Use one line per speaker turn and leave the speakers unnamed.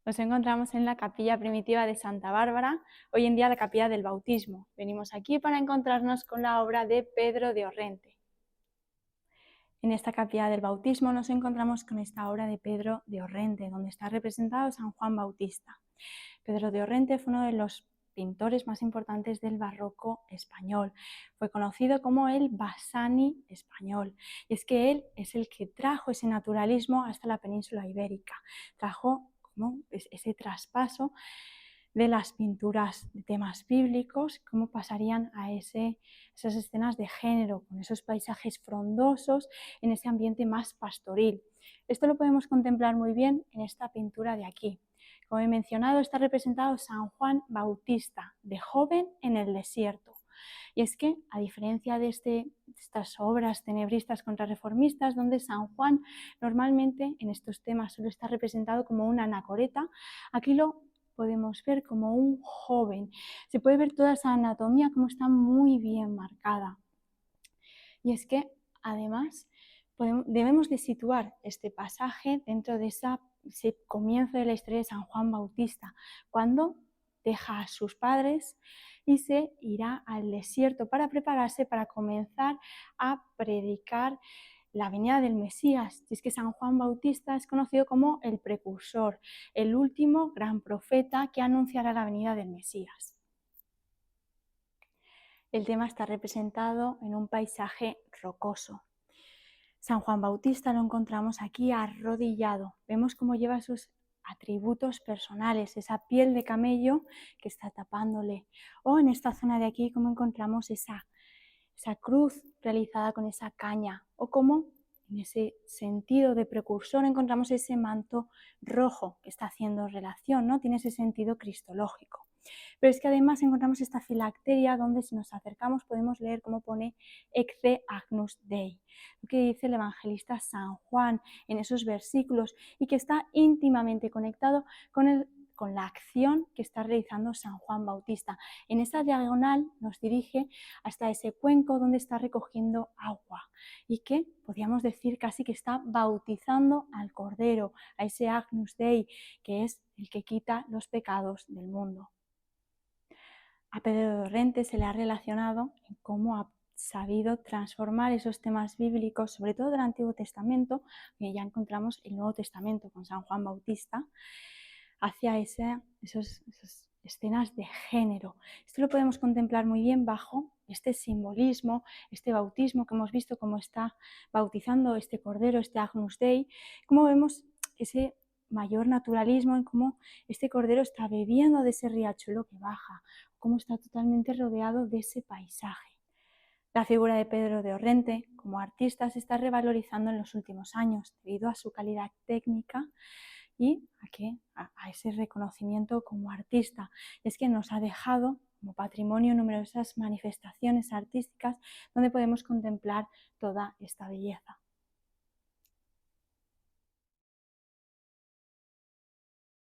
Nos encontramos en la capilla primitiva de Santa Bárbara, hoy en día la capilla del Bautismo. Venimos aquí para encontrarnos con la obra de Pedro de Orrente. En esta capilla del Bautismo nos encontramos con esta obra de Pedro de Orrente, donde está representado San Juan Bautista. Pedro de Orrente fue uno de los pintores más importantes del barroco español. Fue conocido como el Bassani español. Y es que él es el que trajo ese naturalismo hasta la península ibérica. Trajo ese traspaso de las pinturas de temas bíblicos, cómo pasarían a esas escenas de género, con esos paisajes frondosos en ese ambiente más pastoril. Esto lo podemos contemplar muy bien en esta pintura de aquí. Como he mencionado, está representado San Juan Bautista, de joven en el desierto. Y es que, a diferencia de estas obras tenebristas contrarreformistas, donde San Juan normalmente en estos temas solo está representado como una anacoreta, aquí lo podemos ver como un joven. Se puede ver toda esa anatomía como está muy bien marcada. Y es que, además, debemos de situar este pasaje dentro de ese comienzo de la historia de San Juan Bautista, cuando deja a sus padres y se irá al desierto para prepararse para comenzar a predicar la venida del Mesías. Y es que San Juan Bautista es conocido como el precursor, el último gran profeta que anunciará la venida del Mesías. El tema está representado en un paisaje rocoso. San Juan Bautista lo encontramos aquí arrodillado. Vemos cómo lleva sus atributos personales, esa piel de camello que está tapándole. O en esta zona de aquí, como encontramos esa cruz realizada con esa caña. O como en ese sentido de precursor encontramos ese manto rojo que está haciendo relación, ¿no? Tiene ese sentido cristológico. Pero es que además encontramos esta filacteria donde si nos acercamos podemos leer cómo pone Ecce Agnus Dei, lo que dice el evangelista San Juan en esos versículos y que está íntimamente conectado con la acción que está realizando San Juan Bautista. En esa diagonal nos dirige hasta ese cuenco donde está recogiendo agua y que podríamos decir casi que está bautizando al Cordero, a ese Agnus Dei, que es el que quita los pecados del mundo. A Pedro de Orrente se le ha relacionado en cómo ha sabido transformar esos temas bíblicos, sobre todo del Antiguo Testamento, que ya encontramos el Nuevo Testamento con San Juan Bautista, hacia esas escenas de género. Esto lo podemos contemplar muy bien bajo este simbolismo, este bautismo que hemos visto, cómo está bautizando este Cordero, este Agnus Dei, cómo vemos ese mayor naturalismo en cómo este Cordero está bebiendo de ese riachuelo que baja, cómo está totalmente rodeado de ese paisaje. La figura de Pedro de Orrente como artista se está revalorizando en los últimos años debido a su calidad técnica y a ese reconocimiento como artista. Es que nos ha dejado como patrimonio numerosas manifestaciones artísticas donde podemos contemplar toda esta belleza.